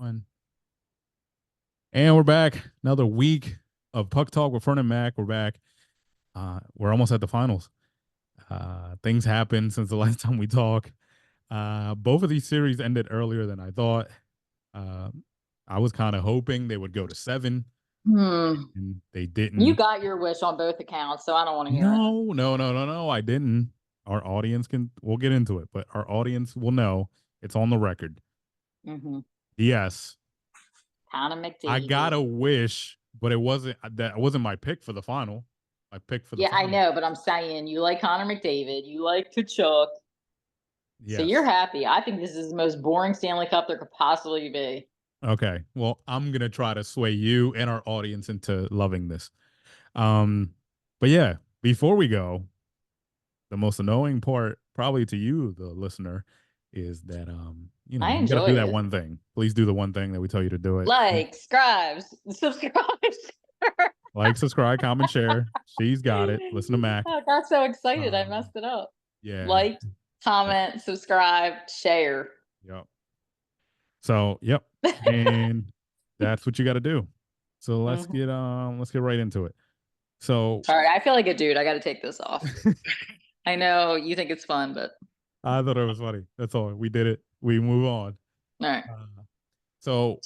One. And we're back. Another week of Puck Talk with Fern and Mac. We're back. We're almost at the finals. Things happened since the last time we talked. Both of these series ended earlier than I thought. Uh, I was kind of hoping they would go to 7, Hmm. and they You didn't. got your wish on both accounts, so I don't want to hear it. No. I didn't. Our audience we'll get into it, but our audience will know it's on the record. Mm-hmm. Yes, Connor I got McDavid. a wish, but it wasn't my pick for the final. My pick for the Yeah, I final. know, but I'm saying you like Connor McDavid. You like Kachuk. So you're Yes. happy. I think this is the most boring Stanley Cup there could possibly be. Okay. Well, I'm gonna try to sway you and our audience into loving this. Um, but yeah, before we go, the most annoying part, probably to you, the listener, is that I you gotta enjoy do that it. one thing. Please do the one thing that we tell you to do it. Like, scribes, subscribe. Like, subscribe, comment, share. She's got it. Listen to Mac. I got so excited I Um, messed it up. yeah. Like, comment, subscribe, share. Yep. So, yep. And that's what you got to do. So Mhm. let's get right into it. So, All right, I feel like a dude. I got to take this off. I know you think it's fun, but I thought it was funny. That's all. We did it. We move on. all right. Uh, so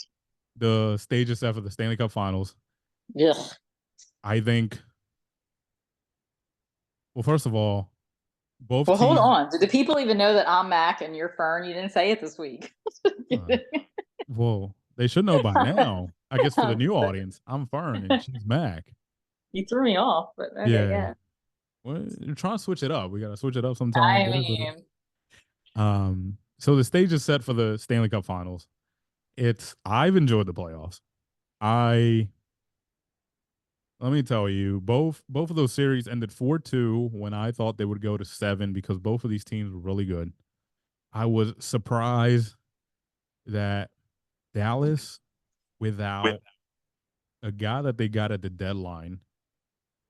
the stage is set for the Stanley Cup Finals. Ugh. I think. Well, first of all, both Well, hold teams. on. Do the people even know that I'm Mac and you're Fern? You didn't say it this week. Uh, well, they should know by now. I guess for the new audience, I'm Fern and she's Mac. You threw me off, but okay, Yeah. yeah. Well, you're trying to switch it up. We got to switch it up sometime. I What is it? mean, So the stage is set for the Stanley Cup Finals. I've enjoyed the playoffs. I Let me tell you, both of those series ended 4-2 when I thought they would go to 7 because both of these teams were really good. I was surprised that Dallas, without a guy that they got at the deadline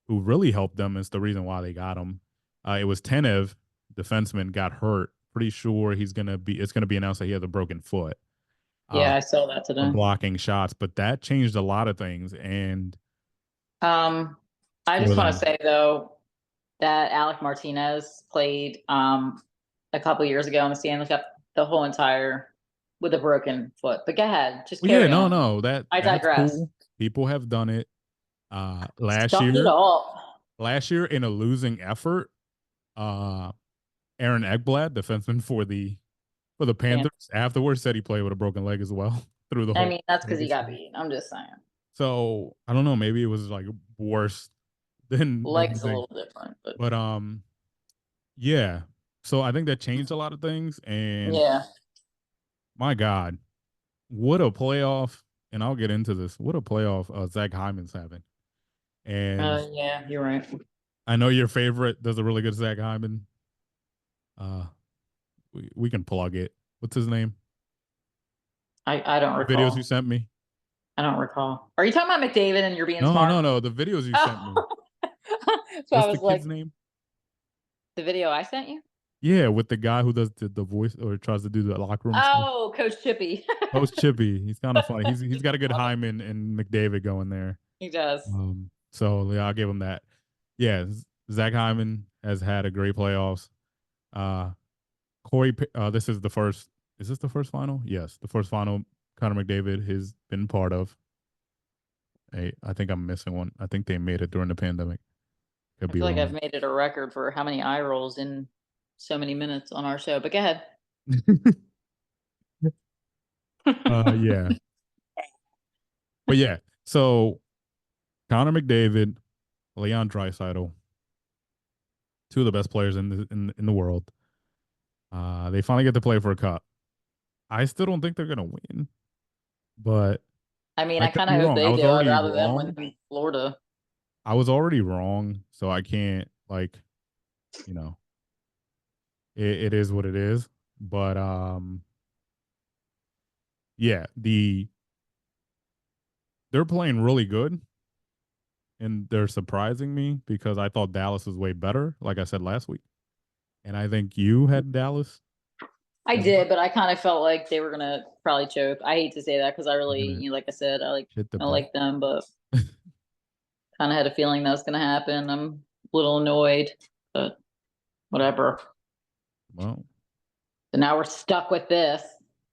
who really helped them, is the reason why they got him. It was Tenev, defenseman, got hurt. Pretty sure it's gonna be announced that he has a broken foot. Uh, yeah, I saw that from today. blocking shots, but that changed a lot of things. And Um, I for just want to them, say though that Alec Martinez played a couple years ago in the Stanley Cup the whole entire with a broken foot. But go ahead, just well, yeah, carry no, on. no, I that's digress. cool. People have done it. Last Suck it year, up. in a losing effort, uh, Aaron Ekblad, defenseman for the And Panthers, afterwards said he played with a broken leg as well through the I whole mean, that's because he Vegas got series. beat. I'm just saying. So I don't know. Maybe it was like worse than you Leg's a think. little different, but But yeah. So I think that changed a lot of things. And yeah. my God, what a playoff! And I'll get into this. What a playoff Zach Hyman's having. And Yeah, you're right. I know your favorite does a really good Zach Hyman. Uh, we can plug it. What's his name? I don't The videos you recall. sent me. I don't recall. Are you talking about McDavid and you're being No, smart? no, no. The videos you sent me. Oh, so I What's the was like, kid's name? the video I sent you? Yeah, with the guy who does the voice or tries to do the locker room stuff. Oh, Coach Chippy. Post Chippy. He's kind of funny. He's got a good Hyman and McDavid going there. He does. So yeah, I'll give him that. Yeah, Zach Hyman has had a great playoffs. Uh, this is the first. Is this the first final? Yes, the first final. Connor McDavid has been part of. I think I'm missing one. I think they made it during the pandemic. Could I be feel like I've wrong. made it a record for how many eye rolls in so many minutes on our show. But go ahead. Yeah, but yeah. So Connor McDavid, Leon Draisaitl, two of the best players in the world. They finally get to play for a cup. I still don't think they're gonna win, but I mean, I I could kind be of hope wrong. they do. I'd rather them win than Florida. I was already wrong, so I can't you know, it is what it is. But yeah, they're playing really good, and they're surprising me because I thought Dallas was way better, like I said last week, and I think you had Dallas. I did, but I kind of felt like they were gonna probably choke. I hate to say that because I They're really, gonna like I said, hit the I bed. like them, but kind of had a feeling that was gonna happen. I'm a little annoyed, but whatever. Well, So now we're stuck with this,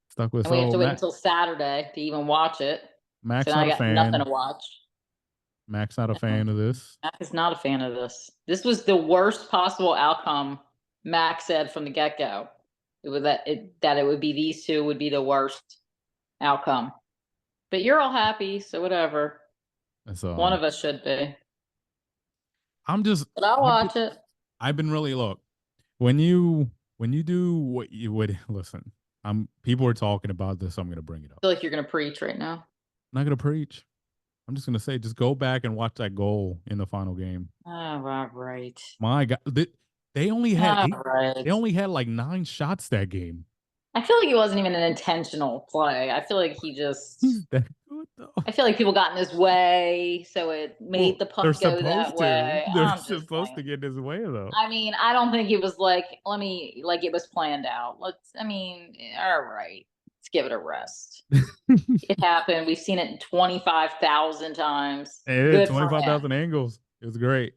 stuck with and we have so to wait Mac. until Saturday to even watch it. So Mac's now I not a got nothing fan. to watch. Mac's not a fan of this. Mac is not a fan of this. This was the worst possible outcome. Mac said from the get go, it was that it would be these two would be the worst outcome. But you're all happy, so whatever. It's One of us should be. I'm just But I'll I've been watch it. I I've been really look when you do what you would listen. People are talking about this, so I'm gonna bring it up. feel like you're gonna preach right now. I'm not gonna preach. I'm just gonna say, just go back and watch that goal in the final game. Oh, right. My God, they only had All eight. They right. only had like 9 shots that game. I feel like it wasn't even an intentional play. I feel like he just He's that good though. I feel like people got in his way, so it made Well, the they're puck go that supposed to. way. They're I'm just supposed to saying. get his way though. I mean, I don't think it was like, like it was planned out. I mean, all right, let's give it a rest. It happened. We've seen it 25,000 times. And Good for him. 25,000 angles. It was great.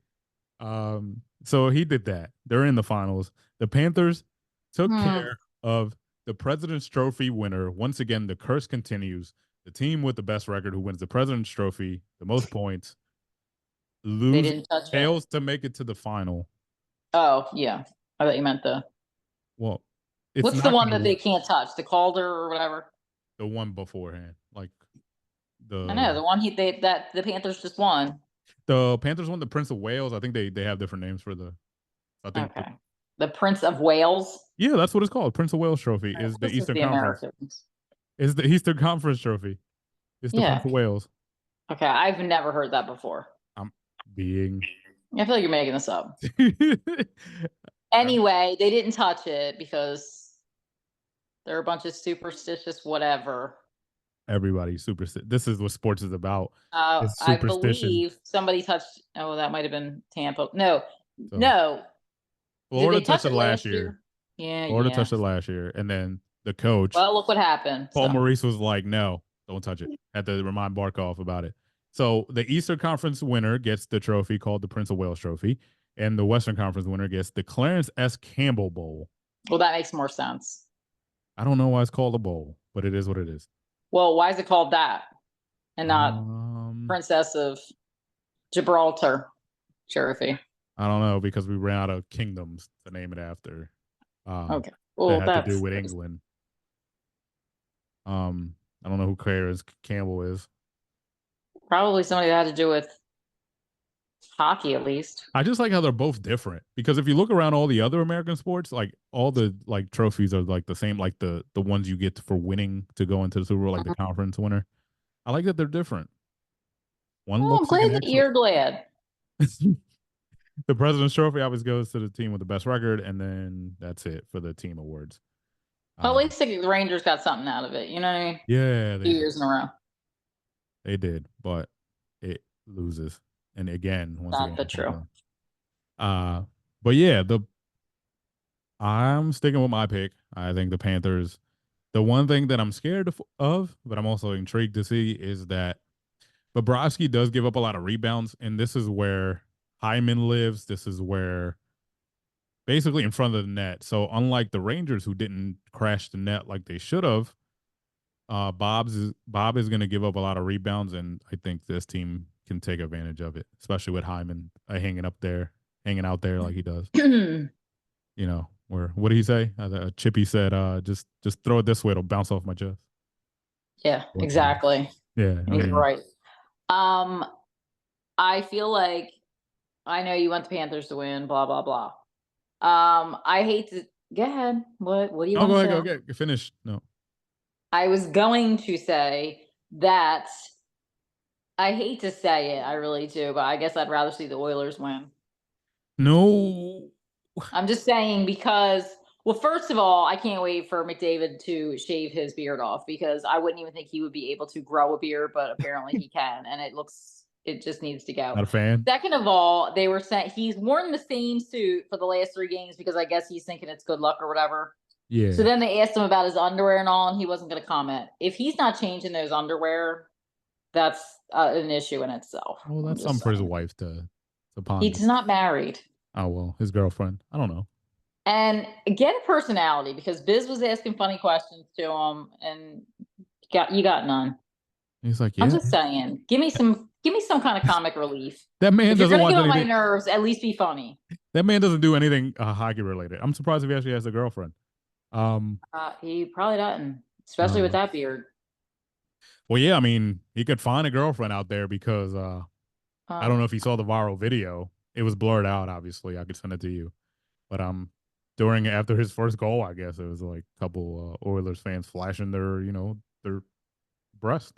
So he did that. They're in the finals. The Panthers took Hmm. care of the President's Trophy winner. Once again, the curse continues. The team with the best record who wins the President's Trophy, the most points, They lose didn't touch it. fails to make it to the final. Oh, yeah. I thought you meant Well, it's what's the not one gonna that they can't touch? The Calder or whatever? the one beforehand. Like I know the the one that the Panthers just won. the Panthers won the Prince of Wales. I think they have different names for the I think Okay. The Prince of Wales. yeah, that's what it's called. Prince of Wales trophy is the This is Eastern the Conference. Americans. Is the Eastern Conference trophy. It's the Prince Yeah. of Wales. Okay. I've never heard that before. I'm being. I feel like you're making this up. Anyway, they didn't touch it because they're a bunch of superstitious whatever. Everybody superstition. This is what sports is about. It's I superstition. believe somebody touched. Oh, that might have been Tampa. No, So no. Did Florida they touched touch it it last last year. year? Yeah, Florida yeah. touched it last year, and then the coach Well, look what happened. Paul So Maurice was like, "No, don't touch it." Had to remind Barkov about it. So the Eastern Conference winner gets the trophy called the Prince of Wales Trophy, and the Western Conference winner gets the Clarence S. Campbell Bowl. well, that makes more sense. I don't know why it's called a bowl, but it is what it is. Well, why is it called that and not Um, Princess of Gibraltar Trophy? I don't know because we ran out of kingdoms to name it after. Okay. That Well, had to do that's with England. I don't know who Clarence Campbell is. probably somebody that had to do with hockey, at least. I just like how they're both different because if you look around all the other American sports, like all the like trophies are like the same, like the ones you get for winning to go into the Super Bowl, like the Mhm. conference winner. I like that they're different. One Well, I'm looks like glad an that actual. you're glad. The President's Trophy always goes to the team with the best record, and then that's it for the team awards. Well, at least the Rangers got something out of it. You know what I mean? Yeah, 2 years in a row. they did, but it loses, and again, once Not again, the true. uh, but yeah, I'm sticking with my pick. I think the Panthers. The one thing that I'm scared of, but I'm also intrigued to see, is that Bobrovsky does give up a lot of rebounds, and this is where Hyman lives. This is where basically in front of the net. So unlike the Rangers who didn't crash the net like they should have, Bob is going to give up a lot of rebounds, and I think this team can take advantage of it, especially with Hyman hanging out there like he does. You know, where what did he say? Chippy said, just throw it this way; it'll bounce off my chest." Yeah, But, exactly. yeah, I He's mean, right. I feel like I know you want the Panthers to win, blah blah blah. I hate to go ahead. What do you oh, want go to ahead, say? go get finish. No, I was going to say that I hate to say it, I really do, but I guess I'd rather see the Oilers win. no, I'm just saying because, well, first of all, I can't wait for McDavid to shave his beard off because I wouldn't even think he would be able to grow a beard, but apparently he can, and it just needs to go. not a fan. Second of all, they were saying he's worn the same suit for the last 3 games because I guess he's thinking it's good luck or whatever. Yeah. So then they asked him about his underwear and all, and he wasn't going to comment. If he's not changing those underwear, that's an issue in itself. Well, I'm that's just something for his saying. wife to ponder. He's not married. Oh well, his girlfriend. I don't know. And get a personality because Biz was asking funny questions to him, and you got none. He's like, I'm yeah, just saying, give me some kind of comic relief. that man If you're doesn't gonna watch get on my anything. nerves, at least be funny. That man doesn't do anything hockey related. I'm surprised if he actually has a girlfriend. Um, He probably doesn't, especially with uh, that beard. well, yeah, I mean, he could find a girlfriend out there because I don't Um, know if you saw the viral video. It was blurred out, obviously. I could send it to you, but during after his first goal, I guess it was like a couple Oilers fans flashing their breast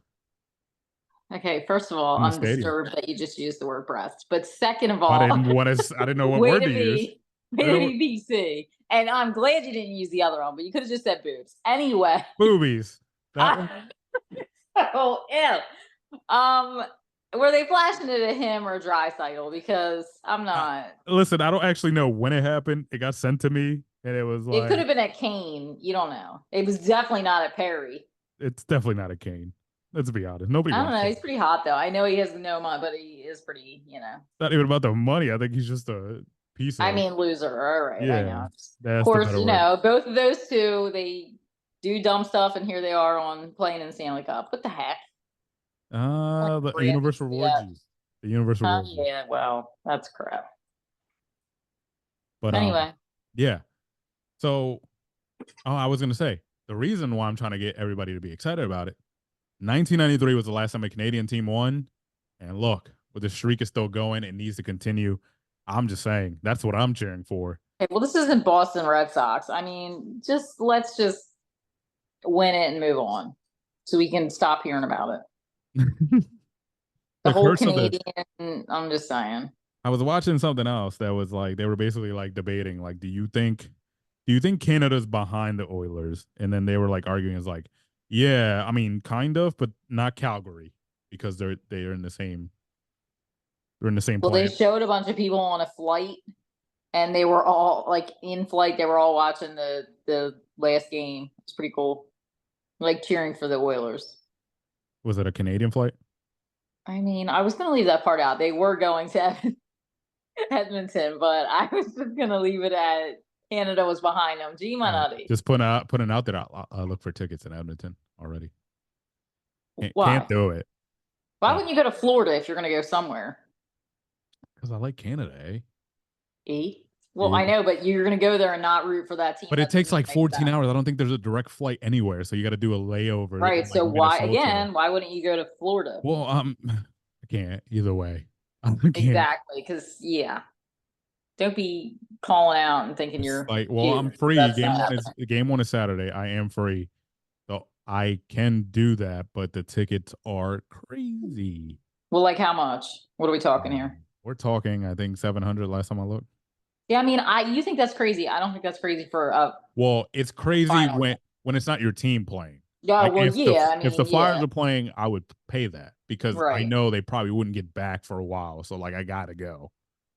okay, first of all, in the I'm stadium. disturbed that you just used the word breast. But second of I all, didn't want to. I didn't know what way word to to use. be I way didn't to know what, be BC. And I'm glad you didn't use the other one, but you could have just said boobs. Anyway. boobies. That one. So ew. Um, were they flashing it at him or dry cycle? Because I'm I, not. listen, I don't actually know when it happened. It got sent to me, and it was It could like, have been at Kane. You don't know. It was definitely not at Perry. it's definitely not a Kane. Let's be honest. Nobody I don't wants know. that. He's pretty hot though. I know he has no money, but he is pretty. Not even about the money. I think he's just a piece I of. mean, loser. All right, I Yeah, know. Of that's the course, better word. both of those two, they do dumb stuff, and here they are on playing in the Stanley Cup. What the heck? The Brand universe needs to be rewards up. you. The universe rewards you. Yeah, well, that's crap. But Anyway, yeah. So, I was gonna say the reason why I'm trying to get everybody to be excited about it. 1993 was the last time a Canadian team won, and look, with the streak is still going, it needs to continue. I'm just saying that's what I'm cheering for. okay, well, this isn't Boston Red Sox. I mean, let's just win it and move on, so we can stop hearing about it. The The whole curse of the. Canadian. I'm just saying. I was watching something else that was like they were basically like debating like, do you think Canada's behind the Oilers? And then they were like arguing as like, yeah, I mean, kind of, but not Calgary because they're in the same Well, they planet. showed a bunch of people on a flight, and they were all like in flight. They were all watching the last game. It's pretty cool, like cheering for the Oilers. Was it a Canadian flight? I mean, I was going to leave that part out. They were going to Edmonton, but I was just going to leave it at Canada was behind them. Gee, my nutty. Just putting out there. I'll look for tickets in Edmonton already. Can't Why? do it, Why but wouldn't you go to Florida if you're going to go somewhere? because I like Canada, eh? E. Well, Yeah. I know, but you're going to go there and not root for that team. But it That doesn't takes even like make 14 sense. hours. I don't think there's a direct flight anywhere, so you got to do a layover in Right. like So why Minnesota. again? Why wouldn't you go to Florida? Well, I can't either way. I can't. Exactly. Because yeah, don't be calling out and thinking It's you're like, well, I'm cute. free. That's not Game one is Saturday. I am free, so I can do that. But the tickets are crazy. well. Like how much? What are we talking here? We're talking, I think 700 last time I looked. Yeah, I mean, you think that's crazy. I don't think that's crazy for a Well, it's crazy final when game. when it's not your team playing. Yeah, Like well, yeah. I if the mean, Flyers yeah. are playing, I would pay that because I Right. know they probably wouldn't get back for a while. So like I gotta go.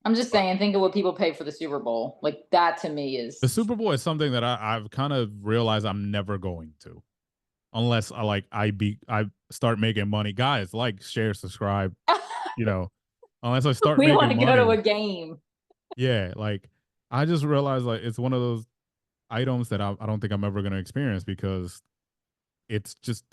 I'm just But saying, think of what people pay for the Super Bowl. Like that to me the is Super Bowl is something that I've kind of realized I'm never going to unless I start making money. Guys, like, share, subscribe. You know, unless I start we want making to go to money. a game. Yeah, like I just realized like it's one of those items that I don't think I'm ever going to experience because it's just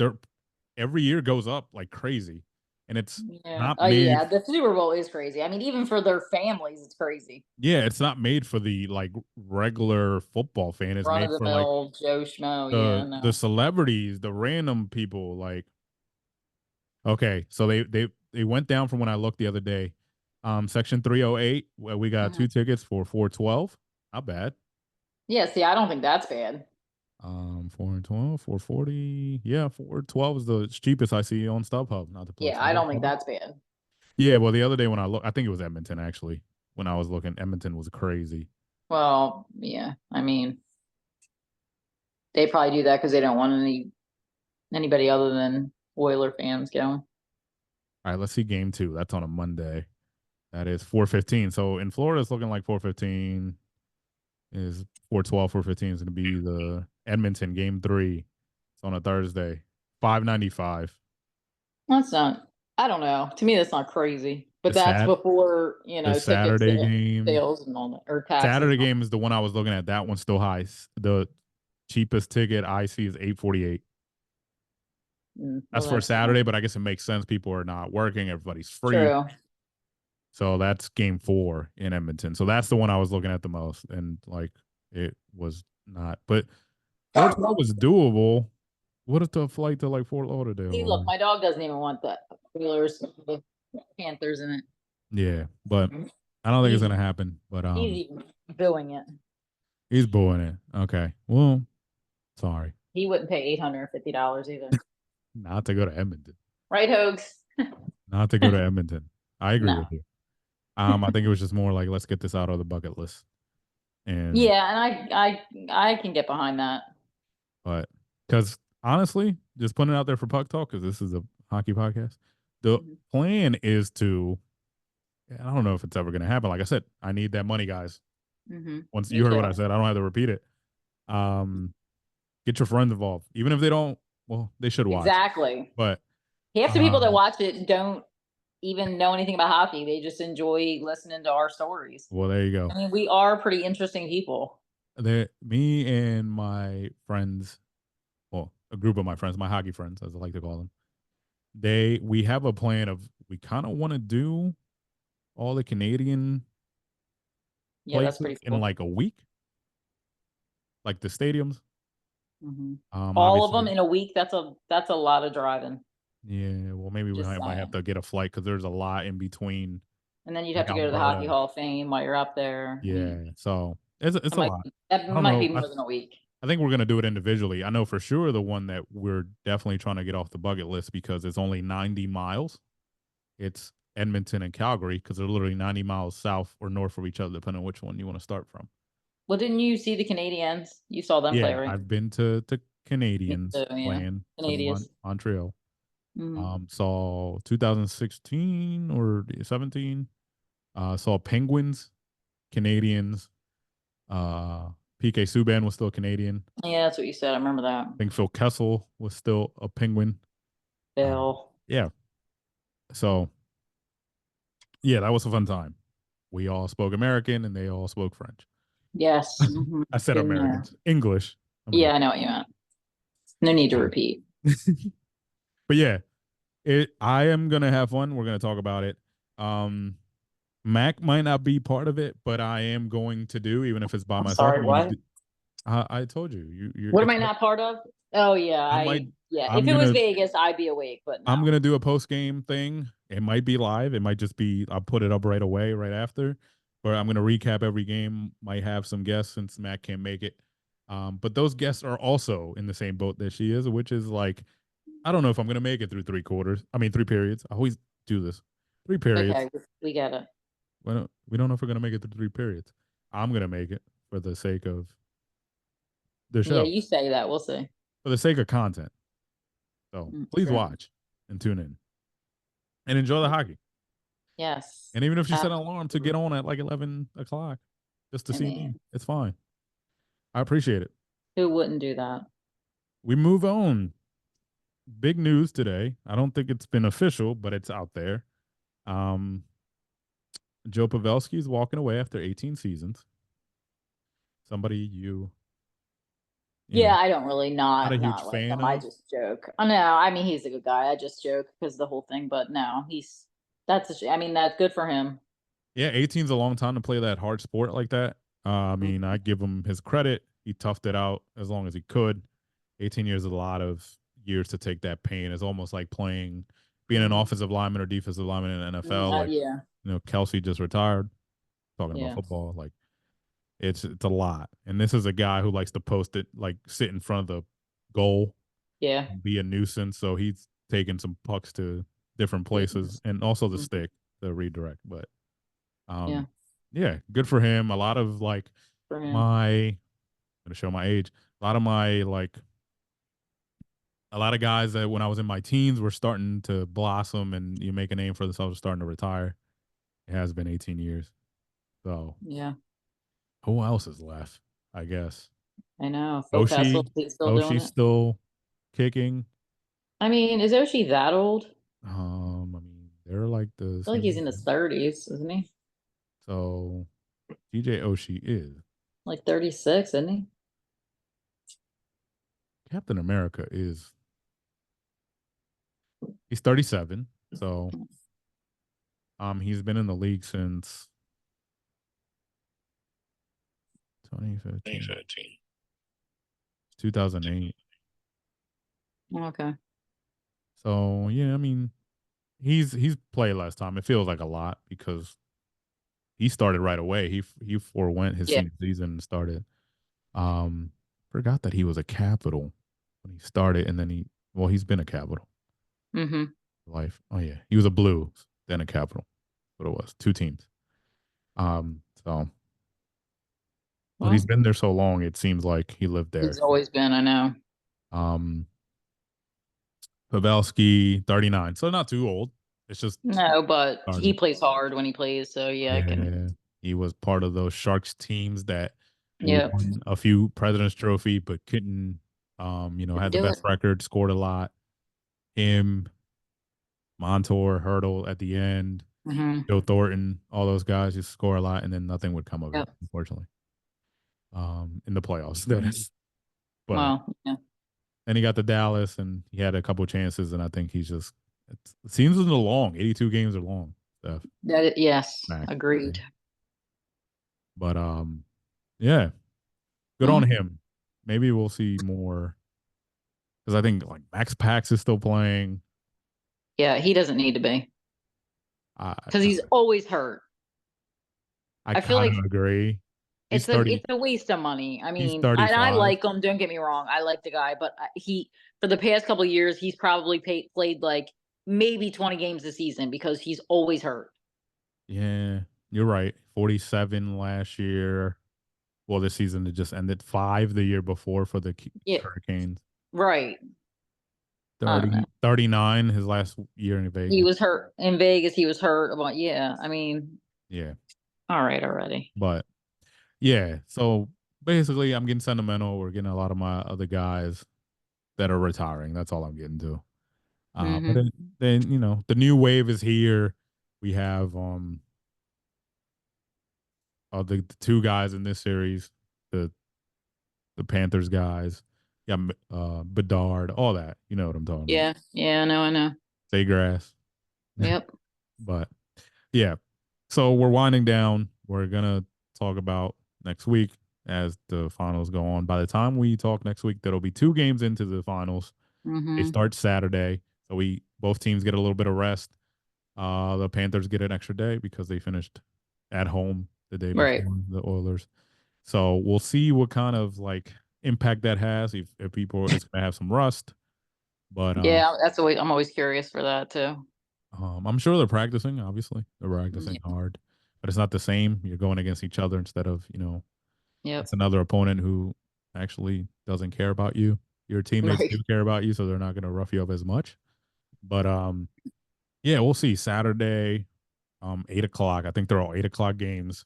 every year goes up like crazy, and it's Yeah. not Oh, made. yeah. The Super Bowl is crazy. I mean, even for their families, it's crazy. Yeah, it's not made for the like regular football fan. It's Run of made the for like mill Joe Schmo. Yeah, the no. celebrities, the random people. Like, okay, so they went down from when I looked the other day. Section 308, where we got two Mhm. tickets for 412. Not bad. Yeah. See, I don't think that's bad. 412, 440. Yeah, 412 is the cheapest I see on StubHub. Not to plug Yeah, I don't think StubHub. that's bad. Yeah, well, the other day when I looked, I think it was Edmonton actually. When I was looking, Edmonton was crazy. Well, yeah. I mean, they probably do that because they don't want anybody other than Oiler fans going. All right, let's see game two. That's on a Monday. That is 4:15. So in Florida, it's looking like 4:15. is 412, 415 is going to be the Edmonton game 3. It's on a Thursday. 595. That's not. I don't know. To me, that's not crazy. The But that's sat before the ticket Saturday game. sales and all that, or taxes Saturday and all. game is the one I was looking at. That one's still high. The cheapest ticket I see is 848. Well, That's for that's still Saturday, but I guess it makes sense. People are not working. Everybody's free. true. So that's game 4 in Edmonton. So that's the one I was looking at the most. And like it was not. But 412 was doable. What if the flight to like Fort See, look, Lauderdale? my dog doesn't even want the Wheelers, the Panthers in it. Yeah, but I don't think it's He's gonna happen. But he's even booing it. he's booing it. Okay. Well, sorry. He wouldn't pay $850 either. Not to go to Edmonton. Right, Hoax? Not to go to Edmonton. I agree with No. you. I think it was just more like let's get this out of the bucket list. And Yeah, and I can get behind that. but because honestly, just putting it out there for Puck Talk, because this is a hockey podcast. The Mhm. plan is to I don't know if it's ever gonna happen. Like I said, I need that money, guys. Once Me you heard what I too. said, I don't have to repeat it. Get your friends involved. Even if they don't, well, they should watch. Exactly. But Half the people that um, watch it don't even know anything about hockey. They just enjoy listening to our stories. well, there you I go. mean, we are pretty interesting people. Me and my friends, well, a group of my friends, my hockey friends, as I like to call them, we have a plan of we kind of want to do all the Canadian Yeah, that's places pretty in cool. like a week, like the stadiums. All of them Obviously, in a week. That's a lot of driving. yeah. Well, maybe we Just might have saying. to get a flight because there's a lot in between, And then you'd have like to go to the Hockey Alberta. Hall of Fame while you're up there. I mean, Yeah, so it's that a might lot. that I don't might be know. more than a week. I think we're gonna do it individually. I know for sure the one that we're definitely trying to get off the bucket list because it's only 90 miles. It's Edmonton and Calgary because they're literally 90 miles south or north of each other, depending on which one you want to start from. Well, didn't you see the Canadians? You saw them play, Yeah, right? I've been to Me Canadians too, yeah. playing to Canadians. Montreal. Mhm. Saw 2016 or 17. Saw Penguins, Canadians. PK Subban was still Canadian. Yeah, that's what you said. I remember that. I think Phil Kessel was still a Penguin. Bill. Yeah. So yeah, that was a fun time. We all spoke American and they all spoke French. Yes. I said Been there. Americans, English, Yeah, American. I know what you meant. No need to So, repeat. but yeah, I am gonna have fun. We're gonna talk about it. Um, Mac might not be part of it, but I am going to do even if it's by I'm myself. sorry, I'm gonna what? do. I told you, you're. What am It's. I not part of? Oh yeah, I might. yeah. If I'm it was gonna. Vegas, I'd be awake, but I'm no. gonna do a post game thing. It might be live. It might just be I'll put it up right away, right after. Or I'm gonna recap every game. Might have some guests since Matt can't make it. But those guests are also in the same boat that she is, which is like I don't know if I'm gonna make it through 3 quarters. I mean 3 periods. I always do this. 3 periods. Okay, we get it. We don't know if we're gonna make it through 3 periods. I'm gonna make it for the sake of the Yeah, show, you say that. We'll see. for the sake of content. So please True. watch and tune in and enjoy the hockey. Yes. And even if you set an alarm to get Absolutely. on at like 11 o'clock just to I see me, mean, it's fine. I appreciate it. who wouldn't do that? We move on. Big news today. I don't think it's been official, but it's out there. Um, Joe Pavelski is walking away after 18 seasons. Somebody you Yeah, know, I don't really not a huge not like fan him. I of. just joke. I know. I mean, he's a good guy. I just joke because of the whole thing. But no, I mean, that's good for him. Yeah, 18 is a long time to play that hard sport like that. I mean, I Mhm. give him his credit. He toughed it out as long as he could. 18 years is a lot of years to take that pain. It's almost like being an Mhm. offensive lineman or defensive lineman in the NFL. Like, Yeah, Kelsey just retired. Talking about yeah, football, like it's a lot. And this is a guy who likes to post it, like sit in front of the goal, yeah, and be a nuisance. So he's taking some pucks to different places, goodness. and also the Mhm. stick, the redirect. But Yeah, yeah, good for him. A lot of like for him. my, I'm gonna show my age. A lot of my like a lot of guys that when I was in my teens were starting to blossom and you make a name for themselves, starting to retire. It has been 18 years. So Yeah. who else is left? I guess. I know. Phil Kessel, Oshi, is he still doing Oshi's it? still kicking. I mean, is Oshie that old? I I mean, they're like the feel like he's same. in his 30s, isn't he? So TJ Oshie is Like 36, isn't he? Captain America is he's 37. So he's been in the league since 2015, 2008. Okay. So yeah, I mean, he's played last time. It feels like a lot because he started right away. He forewent his Yeah. senior season and started. Um, Forgot that he was a Capital when he started, and then he's been a Capital Mm-hmm. life. Oh yeah, he was a Blues, then a Capital. What it was, two teams. So but he's Well, been there so long, it seems like he lived he's there. always been, I know. Um, Pavelski, 39, so not too old. It's just No, but he started. plays hard when he plays, so yeah, I can. Yeah, he was part of those Sharks teams that Yeah, won a few President's Trophy, but couldn't, couldn't had the do best it. record, scored a lot. Him, Montour, Hurdle at the end, Mm-hmm. Joe Thornton, all those guys just score a lot, and then nothing would come of it, Yep. unfortunately. In the playoffs, that is. But Well, yeah. then he got to Dallas, and he had a couple chances, and I think he's just it seems a little long. 82 games are long, stuff. Yes, Max. agreed. But yeah, good on Well, him. Maybe we'll see more because I think like Max Pax is still playing. yeah, he doesn't need to be I because I, he's always hurt. I I feel kind like of agree. He's it's 30. a waste of money. I He's mean, I 35. like him. Don't get me wrong, I like the guy, but he for the past couple of years he's probably played like maybe 20 games a season because he's always hurt. Yeah, you're right. 47 last year. Well, this season it just ended. 5 the year before for the Yeah, Hurricanes. right. I don't know. 39 his last year in He Vegas. was hurt in Vegas. He was hurt. But yeah, I mean, Yeah, all right already. but yeah. So basically, I'm getting sentimental. We're getting a lot of my other guys that are retiring. That's all I'm getting to. But Hmm. then the new wave is here. We have the two guys in this series, the the Panthers guys. Yeah, Bedard, all that. You know what I'm talking about. Yeah, yeah, I know. Say grass. Yep. But yeah. So we're winding down. We're gonna talk about next week as the finals go on. By the time we talk next week, there'll be two games into the finals. They Hmm. start Saturday. So we both teams get a little bit of rest. The Panthers get an extra day because they finished at home the day Right. before the Oilers. So we'll see what kind of like impact that has. If people is gonna have some rust, but Yeah, that's always I'm always curious for that too. I'm sure they're practicing. Obviously, they're practicing Yeah. hard, but it's not the same. You're going against each other instead of Yep. it's another opponent who actually doesn't care about you. Your teammates Right. do care about you, so they're not gonna rough you up as much. But yeah, we'll see. Saturday, 8 o'clock. I think they're all 8 o'clock games.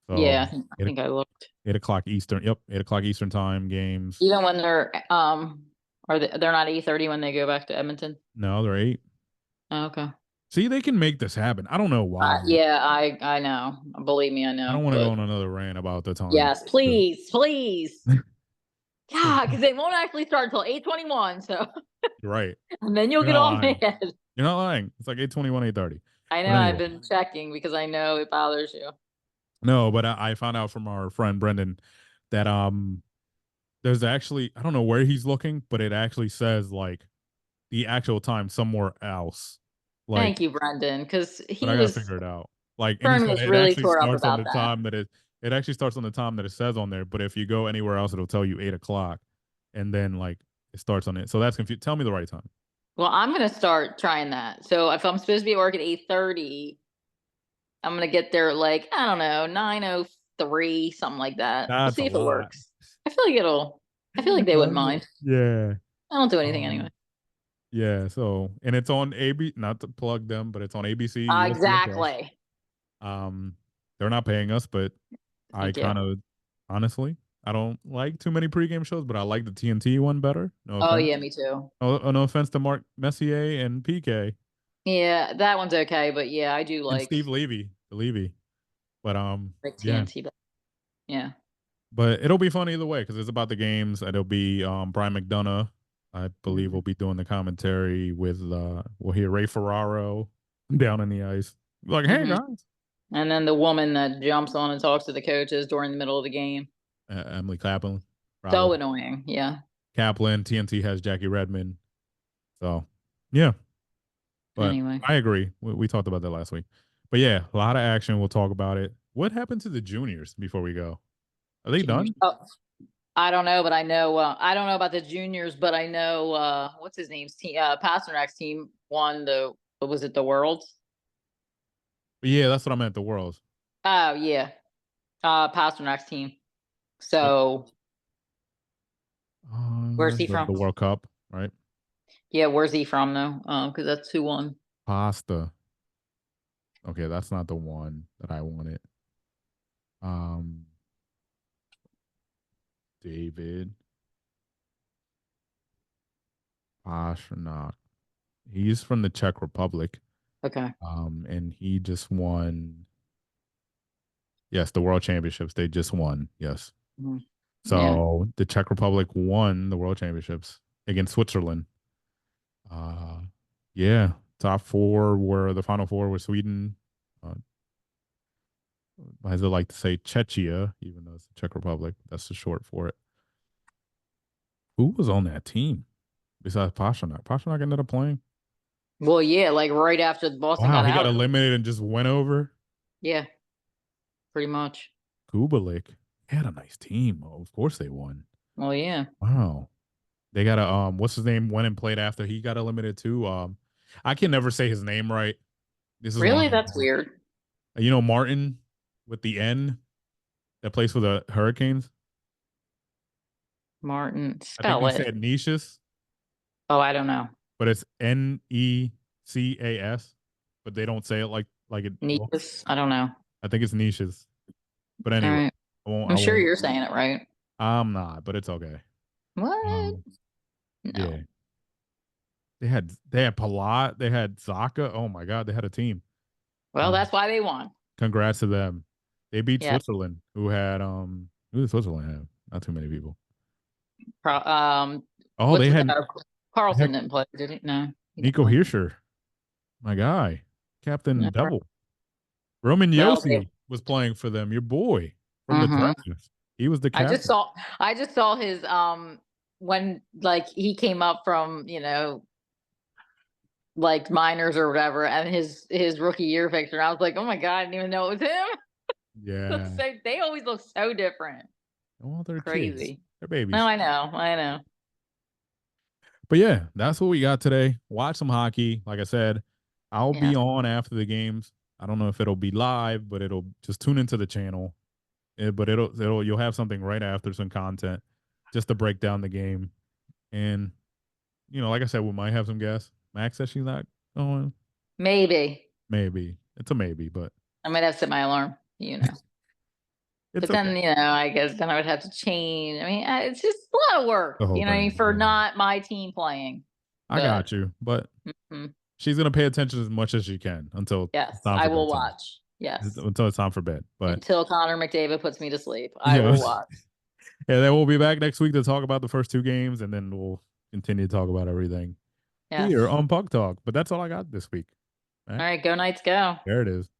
So Yeah, I eight, think I looked. 8 o'clock Eastern. Yep, 8 o'clock Eastern time games. Even when they're are they're not 8:30 when they go back to Edmonton? No, they're 8. Oh, okay. See, they can make this happen. I don't know why. Yeah, I know. Believe me, I I know. don't want to go But on another rant about the time. yes, please, please. Yeah, because they won't actually start until 8:21. So You're right. and then you'll You're get not all lying. mad. You're not lying. It's like 8:21, 8:30. I know But I've anyway, been checking because I know it bothers you. no. But I found out from our friend Brendan that there's actually I don't know where he's looking, but it actually says like the actual time somewhere else. Like, Thank you, Brendan, because but I gotta figure it out. Like, and he Fern said was it really actually tore up starts on about the that. time that it actually starts on the time that it says on there. But if you go anywhere else, it'll tell you 8 o'clock, and then like it starts on it. So that's confused. Tell me the right time. Well, I'm gonna start trying that. So if I'm supposed to be at work at 8:30, I'm gonna get there like, I don't know, 9:03, something like that. We'll That's a see if it lot. works. I feel like they wouldn't mind. Yeah. I don't do anything anyway. Um. Yeah. So, and it's on AB. Not to plug them, but it's on ABC, ESPN Plus. Exactly. Um, they're not paying us, but I Thank you. kind of honestly. I don't like too many pregame shows, but I like the TNT one better. No Oh offense. yeah, me too. No offense to Mark Messier and PK Yeah, that one's okay, but yeah, I do and Steve Levy. But like yeah. TNT. But yeah. But it'll be fun either way because it's about the games. It'll be Brian McDonough, I believe, Mhm. will be doing the commentary with we'll hear Ray Ferraro down in the ice. Like, hey Mhm. guys. And then the woman that jumps on and talks to the coaches during the middle of the game. Emily Kaplan, So probably. annoying. Yeah. Kaplan, TNT has Jackie Redmond. So yeah. But Anyway. I agree. We talked about that last week. But yeah, a lot of action. We'll talk about it. What happened to the juniors before we go? Are they Juniors. done? Oh, I don't know, but I know I don't know about the juniors, but I know what's his name's team Pasternak's team won the what was it, the Worlds? Yeah, that's what I meant. The Worlds. Oh yeah. Pasternak's team. But So where's he the from? World Cup, right? Yeah, where's he from though? Because that's who won. Pasta. Okay, that's not the one that I wanted. Um, David Pastrnak. He's from the Czech Republic. Okay. And he just won. Yes, the World Championships. They just won. Yes. Mhm. Yeah. So the Czech Republic won the World Championships against Switzerland. Uh, yeah. Top four were the final four were Sweden. Uh, as I like to say, Czechia, even though it's the Czech Republic. That's the short for it. Who was on that team besides Pastrnak? Pastrnak ended up playing. Well, yeah, like right after Boston Wow, got he got out. eliminated and just went over. Yeah, pretty much. Kubalik. He had a nice team. Oh, of course they won. Well, yeah. Wow. They got a what's his name went and played after he got eliminated too. I can never say his name right. This is one Really? of That's them. weird. Martin with the N that plays for the Hurricanes. Martin, I think spell they it. said Nicias, Oh, I don't know. but it's Necas, but they don't say it like it looks. Nevis? I don't know. I think it's Nicias. But All anyway, right. I won't I'm I sure won't you're saying it right. I'm not, but it's okay. What? Um No. yeah. They had Palat, they had Zaka. Oh my god, they had a team. Well, Um, that's why they won. congrats to them. They beat Yeah. Switzerland, who had who did Switzerland have? Not too many people. Oh, What's they had Carlson heck didn't play, did he? No, he didn't Nico play. Hirscher, my guy, Captain Never. Devil. Roman Well, Yossi was playing for them, your boy from the mhm. Thrashers. He was the I just captain. saw I just saw his when like he came up from, like minors or whatever, and his rookie year picture. I was like, oh my god, I didn't even know it was him. Looks Yeah. so they always look so different. Well, they're kids. Crazy. They're No, babies. I know, I know. But yeah, that's what we got today. Watch some hockey. Like I said, I'll Yeah, be on after the games. I don't know if it'll be live, but it'll just tune into the channel. But you'll have something right after some content just to break down the game. And like I said, we might have some guests. Max says she's not going. maybe Maybe it's a maybe, but I might have set my alarm. it's But okay. then I guess then I would have to change. I mean, it's just a lot of work. The whole You know what I mean, thing. for Yeah. not my team playing. I But got you, but mhm, she's gonna pay attention as much as she can until it's yes, time I for will bedtime. watch. Yes, Until it's time for bed. But until Connor McDavid puts me to sleep, I yeah, will watch. and then we'll be back next week to talk about the first two games, and then we'll continue to talk about everything here Yes. on Puck Talk. But that's all I got this week. All All right, right, go Knights, go. there it is.